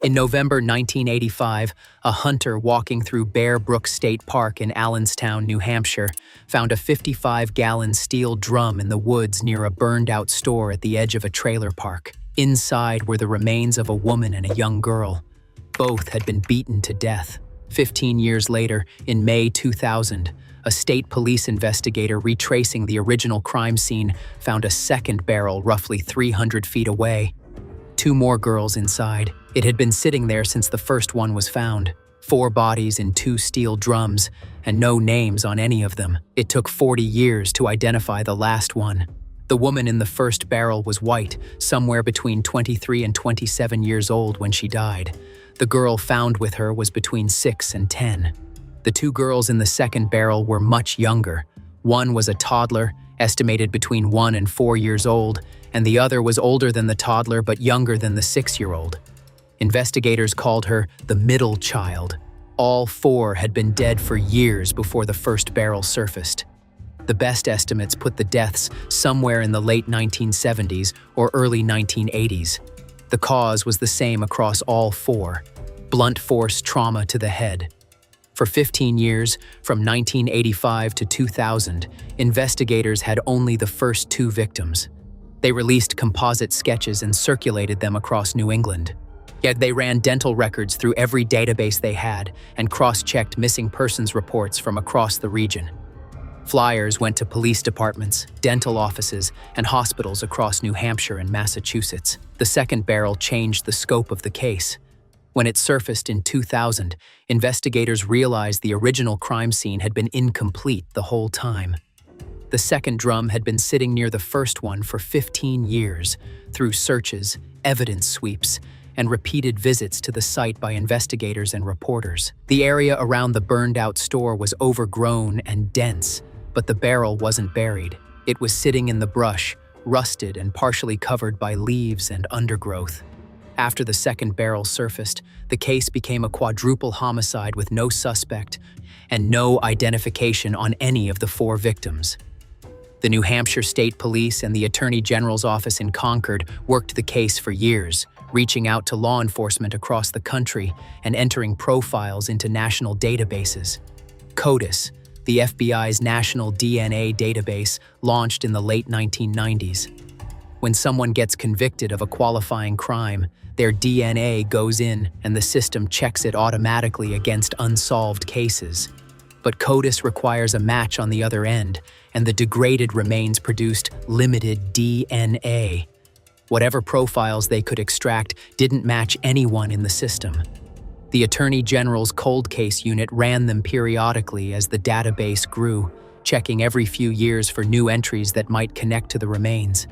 In November 1985, a hunter walking through Bear Brook State Park in Allenstown, New Hampshire, found a 55-gallon steel drum in the woods near a burned-out store at the edge of a trailer park. Inside were the remains of a woman and a young girl. Both had been beaten to death. 15 years later, in May 2000, a state police investigator retracing the original crime scene found a second barrel roughly 300 feet away. 2 more girls inside. It had been sitting there since the first one was found. 4 bodies in 2 steel drums, and no names on any of them. It took 40 years to identify the last one. The woman in the first barrel was white, somewhere between 23 and 27 years old when she died. The girl found with her was between 6 and 10. The 2 girls in the second barrel were much younger. One was a toddler, estimated between 1 and 4 years old, and the other was older than the toddler but younger than the 6-year-old. Investigators called her the middle child. All 4 had been dead for years before the first barrel surfaced. The best estimates put the deaths somewhere in the late 1970s or early 1980s. The cause was the same across all 4: blunt force trauma to the head. For 15 years, from 1985 to 2000, investigators had only the first 2 victims. They released composite sketches and circulated them across New England. Yet they ran dental records through every database they had and cross-checked missing persons reports from across the region. Flyers went to police departments, dental offices, and hospitals across New Hampshire and Massachusetts. The second barrel changed the scope of the case. When it surfaced in 2000, investigators realized the original crime scene had been incomplete the whole time. The second drum had been sitting near the first one for 15 years, through searches, evidence sweeps, and repeated visits to the site by investigators and reporters. The area around the burned-out store was overgrown and dense, but the barrel wasn't buried. It was sitting in the brush, rusted and partially covered by leaves and undergrowth. After the second barrel surfaced, the case became a quadruple homicide with no suspect and no identification on any of the 4 victims. The New Hampshire State Police and the Attorney General's office in Concord worked the case for years, reaching out to law enforcement across the country and entering profiles into national databases. CODIS, the FBI's national DNA database, launched in the late 1990s. When someone gets convicted of a qualifying crime, their DNA goes in and the system checks it automatically against unsolved cases. But CODIS requires a match on the other end, and the degraded remains produced limited DNA. Whatever profiles they could extract didn't match anyone in the system. The Attorney General's cold case unit ran them periodically as the database grew, checking every few years for new entries that might connect to the remains.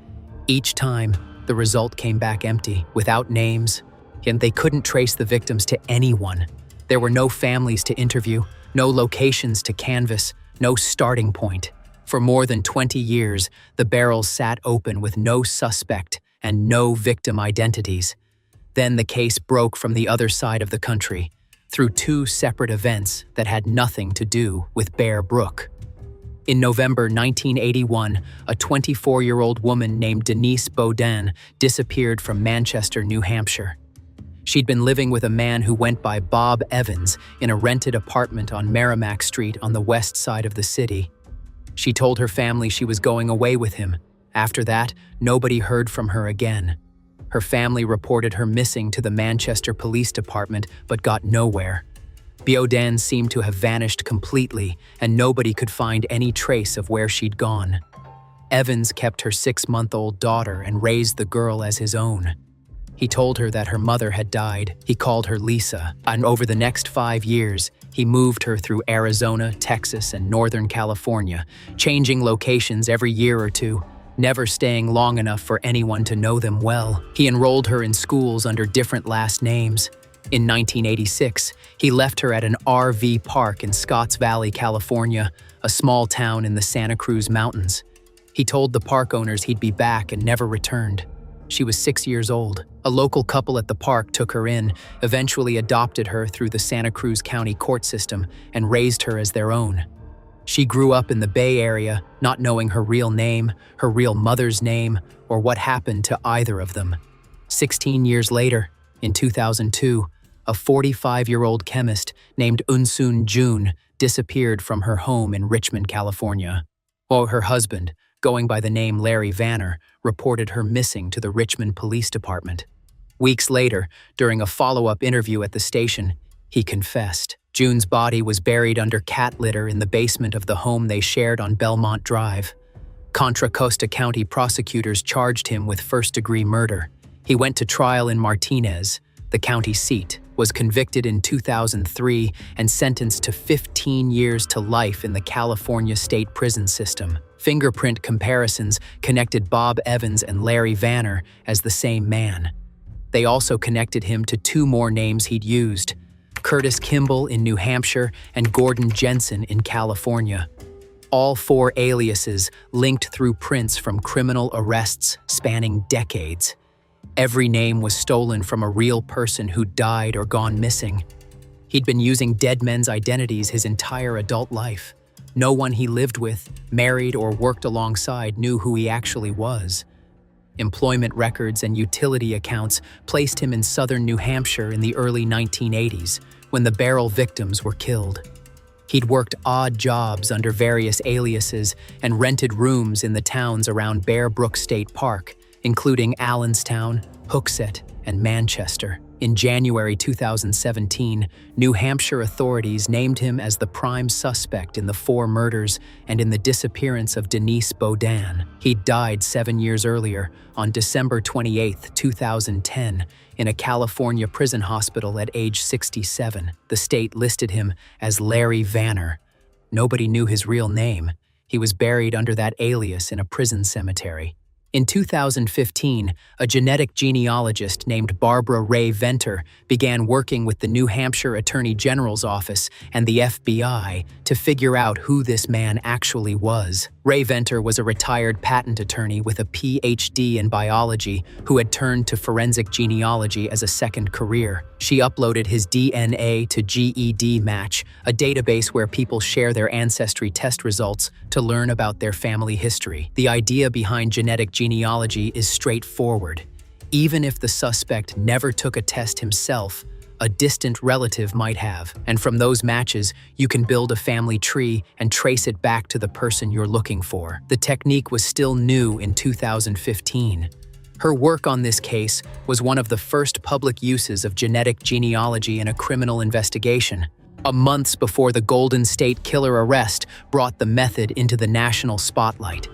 Each time, the result came back empty, without names, and they couldn't trace the victims to anyone. There were no families to interview, no locations to canvass, no starting point. For more than 20 years, the barrels sat open with no suspect and no victim identities. Then the case broke from the other side of the country, through 2 separate events that had nothing to do with Bear Brook. In November 1981, a 24-year-old woman named Denise Beaudin disappeared from Manchester, New Hampshire. She'd been living with a man who went by Bob Evans in a rented apartment on Merrimack Street on the west side of the city. She told her family she was going away with him. After that, nobody heard from her again. Her family reported her missing to the Manchester Police Department but got nowhere. Beaudin seemed to have vanished completely, and nobody could find any trace of where she'd gone. Evans kept her 6-month-old daughter and raised the girl as his own. He told her that her mother had died. He called her Lisa, and over the next 5 years, he moved her through Arizona, Texas, and Northern California, changing locations every year or 2, never staying long enough for anyone to know them well. He enrolled her in schools under different last names. In 1986, he left her at an RV park in Scotts Valley, California, a small town in the Santa Cruz Mountains. He told the park owners he'd be back and never returned. She was 6 years old. A local couple at the park took her in, eventually adopted her through the Santa Cruz County court system, and raised her as their own. She grew up in the Bay Area, not knowing her real name, her real mother's name, or what happened to either of them. 16 years later, In 2002, a 45-year-old chemist named Unsun Jun disappeared from her home in Richmond, California, while her husband, going by the name Larry Vanner, reported her missing to the Richmond Police Department. Weeks later, during a follow-up interview at the station, he confessed. Jun's body was buried under cat litter in the basement of the home they shared on Belmont Drive. Contra Costa County prosecutors charged him with first-degree murder. He went to trial in Martinez, the county seat, was convicted in 2003 and sentenced to 15 years to life in the California state prison system. Fingerprint comparisons connected Bob Evans and Larry Vanner as the same man. They also connected him to two more names he'd used: Curtis Kimball in New Hampshire and Gordon Jensen in California. All four aliases linked through prints from criminal arrests spanning decades. Every name was stolen from a real person who'd died or gone missing. He'd been using dead men's identities his entire adult life. No one he lived with, married, or worked alongside knew who he actually was. Employment records and utility accounts placed him in southern New Hampshire in the early 1980s, when the Beryl victims were killed. He'd worked odd jobs under various aliases and rented rooms in the towns around Bear Brook State Park, including Allenstown, Hooksett, and Manchester. In January 2017, New Hampshire authorities named him as the prime suspect in the 4 murders and in the disappearance of Denise Boudin. He died 7 years earlier, on December 28, 2010, in a California prison hospital at age 67. The state listed him as Larry Vanner. Nobody knew his real name. He was buried under that alias in a prison cemetery. In 2015, a genetic genealogist named Barbara Ray Venter began working with the New Hampshire Attorney General's office and the FBI to figure out who this man actually was. Ray Venter was a retired patent attorney with a PhD in biology who had turned to forensic genealogy as a second career. She uploaded his DNA to GED Match, a database where people share their ancestry test results to learn about their family history. The idea behind genetic genealogy is straightforward. Even if the suspect never took a test himself, a distant relative might have, and from those matches, you can build a family tree and trace it back to the person you're looking for. The technique was still new in 2015. Her work on this case was one of the first public uses of genetic genealogy in a criminal investigation. Months before the Golden State Killer arrest brought the method into the national spotlight.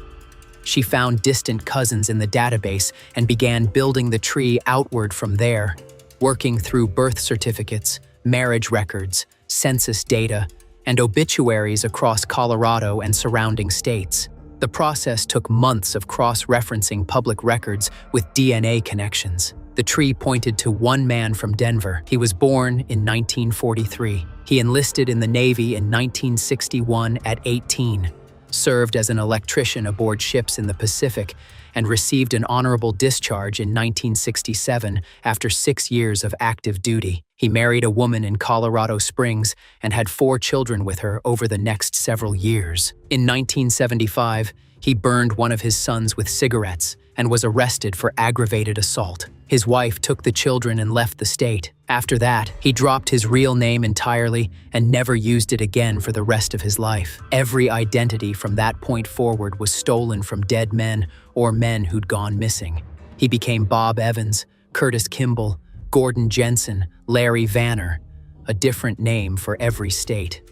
She found distant cousins in the database and began building the tree outward from there, working through birth certificates, marriage records, census data, and obituaries across Colorado and surrounding states. The process took months of cross-referencing public records with DNA connections. The tree pointed to one man from Denver. He was born in 1943. He enlisted in the Navy in 1961 at 18, served as an electrician aboard ships in the Pacific, and received an honorable discharge in 1967 after 6 years of active duty. He married a woman in Colorado Springs and had 4 children with her over the next several years. In 1975, he burned one of his sons with cigarettes and was arrested for aggravated assault. His wife took the children and left the state. After that, he dropped his real name entirely and never used it again for the rest of his life. Every identity from that point forward was stolen from dead men or men who'd gone missing. He became Bob Evans, Curtis Kimball, Gordon Jensen, Larry Vanner, a different name for every state.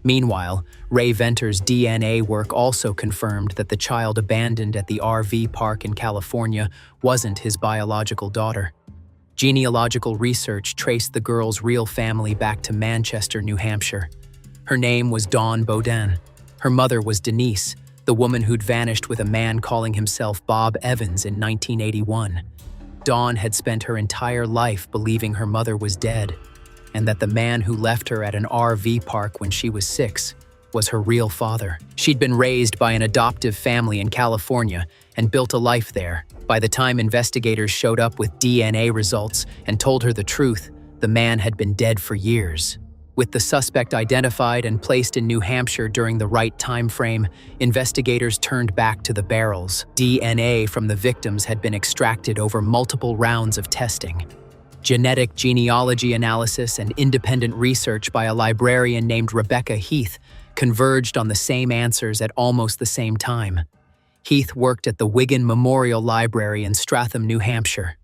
Meanwhile, Ray Venter's DNA work also confirmed that the child abandoned at the RV park in California wasn't his biological daughter. Genealogical research traced the girl's real family back to Manchester, New Hampshire. Her name was Dawn Boudin. Her mother was Denise, the woman who'd vanished with a man calling himself Bob Evans in 1981. Dawn had spent her entire life believing her mother was dead, and that the man who left her at an RV park when she was 6 was her real father. She'd been raised by an adoptive family in California and built a life there. By the time investigators showed up with DNA results and told her the truth, the man had been dead for years. With the suspect identified and placed in New Hampshire during the right time frame, investigators turned back to the barrels. DNA from the victims had been extracted over multiple rounds of testing. Genetic genealogy analysis and independent research by a librarian named Rebecca Heath converged on the same answers at almost the same time. Heath worked at the Wigan Memorial Library in Stratham, New Hampshire.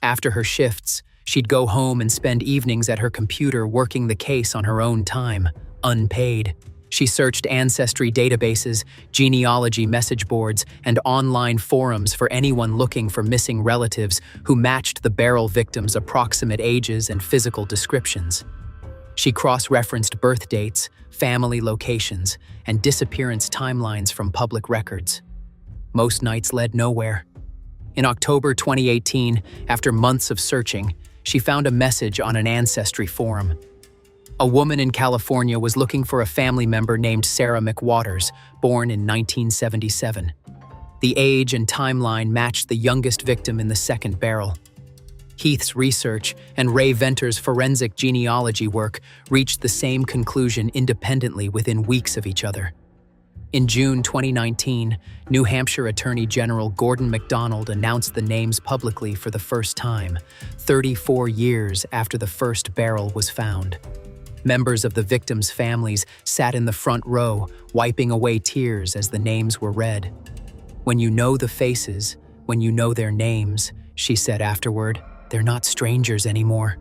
After her shifts, she'd go home and spend evenings at her computer working the case on her own time, unpaid. She searched ancestry databases, genealogy message boards, and online forums for anyone looking for missing relatives who matched the Beryl victims' approximate ages and physical descriptions. She cross-referenced birth dates, family locations, and disappearance timelines from public records. Most nights led nowhere. In October 2018, after months of searching, she found a message on an ancestry forum. A woman in California was looking for a family member named Sarah McWaters, born in 1977. The age and timeline matched the youngest victim in the second Beryl. Heath's research and Ray Venter's forensic genealogy work reached the same conclusion independently within weeks of each other. In June 2019, New Hampshire Attorney General Gordon MacDonald announced the names publicly for the first time, 34 years after the first Beryl was found. Members of the victims' families sat in the front row, wiping away tears as the names were read. "When you know the faces, when you know their names," she said afterward, "they're not strangers anymore."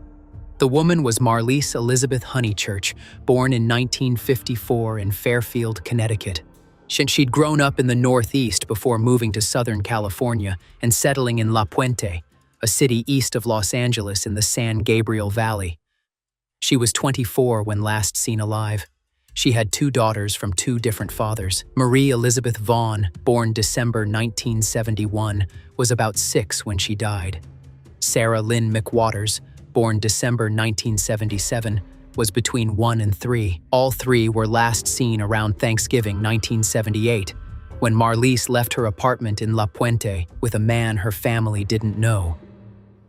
The woman was Marlise Elizabeth Honeychurch, born in 1954 in Fairfield, Connecticut. She'd grown up in the Northeast before moving to Southern California and settling in La Puente, a city east of Los Angeles in the San Gabriel Valley. She was 24 when last seen alive. She had 2 daughters from 2 different fathers. Marie Elizabeth Vaughn, born December 1971, was about 6 when she died. Sarah Lynn McWaters, born December 1977, was between 1 and 3. All 3 were last seen around Thanksgiving 1978, when Marlise left her apartment in La Puente with a man her family didn't know.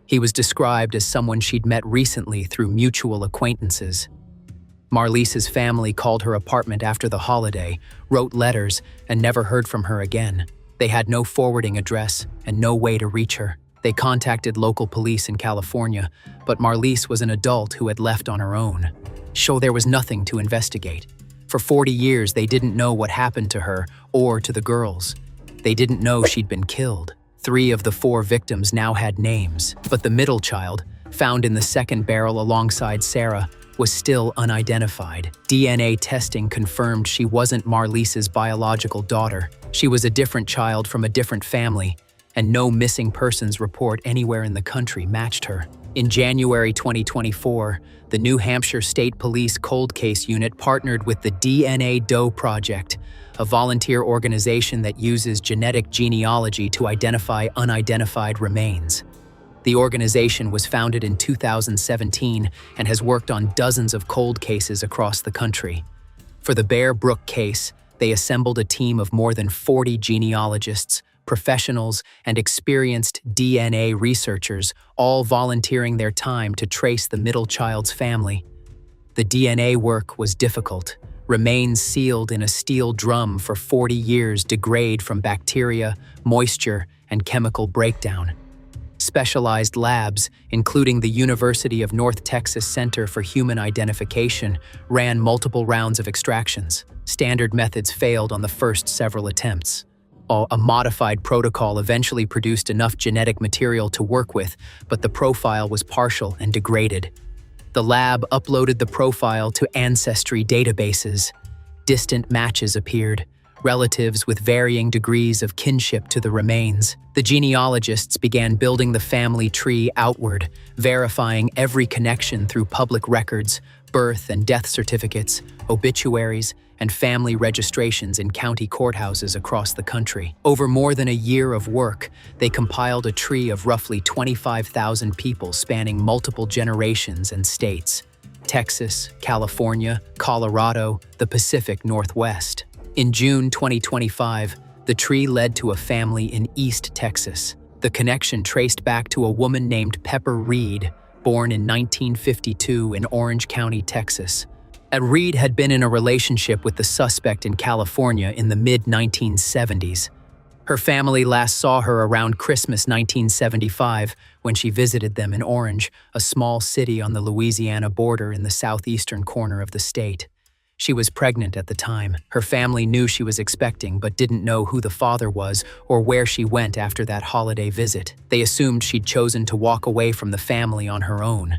He was described as someone she'd met recently through mutual acquaintances. Marlise's family called her apartment after the holiday, wrote letters, and never heard from her again. They had no forwarding address and no way to reach her. They contacted local police in California, but Marlise was an adult who had left on her own. So there was nothing to investigate. For 40 years, they didn't know what happened to her or to the girls. They didn't know she'd been killed. 3 of the 4 victims now had names, but the middle child, found in the second Beryl alongside Sarah, was still unidentified. DNA testing confirmed she wasn't Marlise's biological daughter. She was a different child from a different family, and no missing persons report anywhere in the country matched her. In January 2024, the New Hampshire State Police Cold Case Unit partnered with the DNA Doe Project, a volunteer organization that uses genetic genealogy to identify unidentified remains. The organization was founded in 2017 and has worked on dozens of cold cases across the country. For the Bear Brook case, they assembled a team of more than 40 genealogists, professionals, and experienced DNA researchers, all volunteering their time to trace the middle child's family. The DNA work was difficult. Remains sealed in a steel drum for 40 years degrade from bacteria, moisture, and chemical breakdown. Specialized labs, including the University of North Texas Center for Human Identification, ran multiple rounds of extractions. Standard methods failed on the first several attempts. A modified protocol eventually produced enough genetic material to work with, but the profile was partial and degraded. The lab uploaded the profile to ancestry databases. Distant matches appeared, relatives with varying degrees of kinship to the remains. The genealogists began building the family tree outward, verifying every connection through public records, birth and death certificates, obituaries, and family registrations in county courthouses across the country. Over more than a year of work, they compiled a tree of roughly 25,000 people spanning multiple generations and states: Texas, California, Colorado, the Pacific Northwest. In June 2025, the tree led to a family in East Texas. The connection traced back to a woman named Pepper Reed, born in 1952 in Orange County, Texas. Reed had been in a relationship with the suspect in California in the mid-1970s. Her family last saw her around Christmas 1975 when she visited them in Orange, a small city on the Louisiana border in the southeastern corner of the state. She was pregnant at the time. Her family knew she was expecting but didn't know who the father was or where she went after that holiday visit. They assumed she'd chosen to walk away from the family on her own.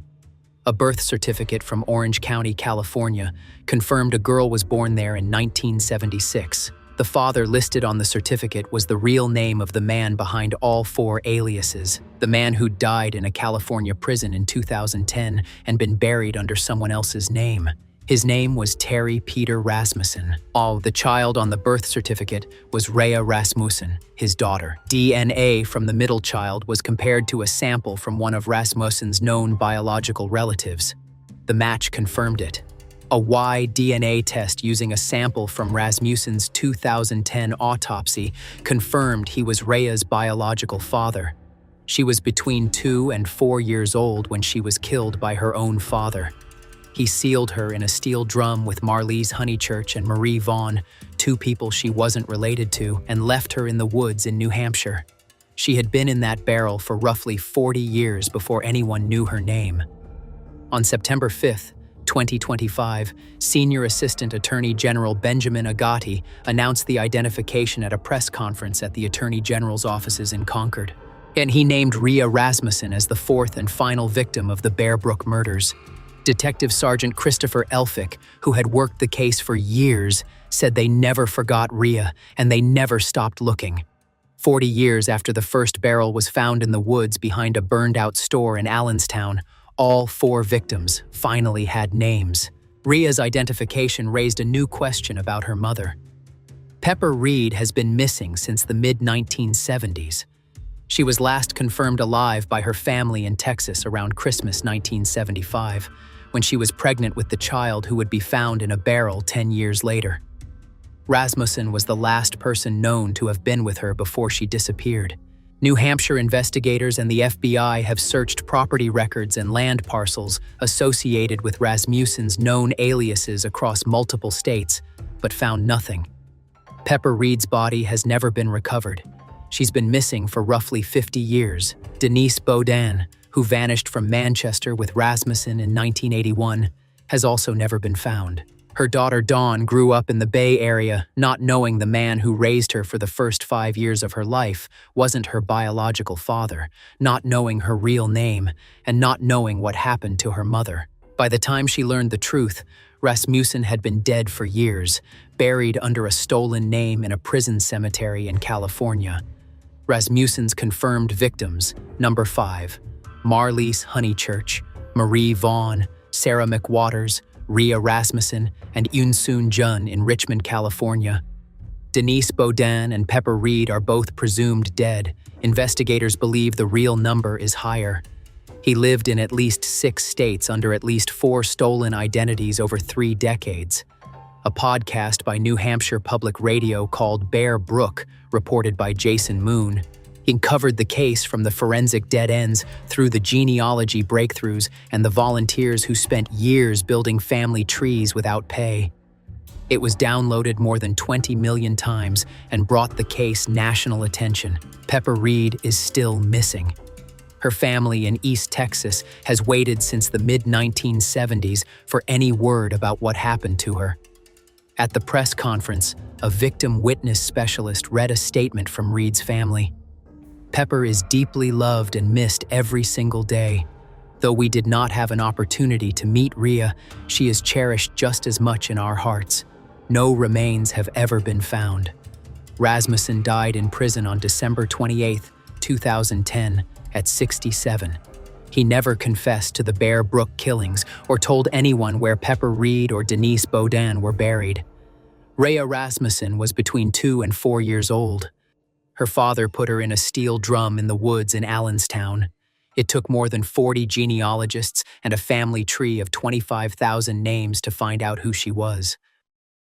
A birth certificate from Orange County, California, confirmed a girl was born there in 1976. The father listed on the certificate was the real name of the man behind all 4 aliases, the man who died in a California prison in 2010 and been buried under someone else's name. His name was Terry Peter Rasmussen. The child on the birth certificate was Rhea Rasmussen, his daughter. DNA from the middle child was compared to a sample from one of Rasmussen's known biological relatives. The match confirmed it. A Y-DNA test using a sample from Rasmussen's 2010 autopsy confirmed he was Rhea's biological father. She was between 2 and 4 years old when she was killed by her own father. He sealed her in a steel drum with Marlise Honeychurch and Marie Vaughn, 2 people she wasn't related to, and left her in the woods in New Hampshire. She had been in that barrel for roughly 40 years before anyone knew her name. On September 5th, 2025, Senior Assistant Attorney General Benjamin Agati announced the identification at a press conference at the Attorney General's offices in Concord. And he named Rhea Rasmussen as the 4th and final victim of the Bear Brook murders. Detective Sergeant Christopher Elphick, who had worked the case for years, said they never forgot Rhea and they never stopped looking. 40 years after the first barrel was found in the woods behind a burned-out store in Allenstown, all 4 victims finally had names. Rhea's identification raised a new question about her mother. Pepper Reed has been missing since the mid-1970s. She was last confirmed alive by her family in Texas around Christmas 1975, when she was pregnant with the child who would be found in a barrel 10 years later. Rasmussen was the last person known to have been with her before she disappeared. New Hampshire investigators and the FBI have searched property records and land parcels associated with Rasmussen's known aliases across multiple states, but found nothing. Pepper Reed's body has never been recovered. She's been missing for roughly 50 years. Denise Beaudin, who vanished from Manchester with Rasmussen in 1981, has also never been found. Her daughter Dawn grew up in the Bay Area, not knowing the man who raised her for the first 5 years of her life wasn't her biological father, not knowing her real name, and not knowing what happened to her mother. By the time she learned the truth, Rasmussen had been dead for years, buried under a stolen name in a prison cemetery in California. Rasmussen's confirmed victims, number 5, Marlise Honeychurch, Marie Vaughn, Sarah McWaters, Rhea Rasmussen, and Eunsoon Jun in Richmond, California. Denise Beaudin and Pepper Reed are both presumed dead. Investigators believe the real number is higher. He lived in at least 6 states under at least 4 stolen identities over 3 decades. A podcast by New Hampshire Public Radio called Bear Brook, reported by Jason Moon, he covered the case from the forensic dead ends through the genealogy breakthroughs and the volunteers who spent years building family trees without pay. It was downloaded more than 20 million times and brought the case national attention. Pepper Reed is still missing. Her family in East Texas has waited since the mid-1970s for any word about what happened to her. At the press conference, a victim witness specialist read a statement from Reed's family. Pepper is deeply loved and missed every single day. Though we did not have an opportunity to meet Rhea, she is cherished just as much in our hearts. No remains have ever been found. Rasmussen died in prison on December 28, 2010, at 67. He never confessed to the Bear Brook killings or told anyone where Pepper Reed or Denise Beaudin were buried. Rhea Rasmussen was between 2 and 4 years old. Her father put her in a steel drum in the woods in Allenstown. It took more than 40 genealogists and a family tree of 25,000 names to find out who she was.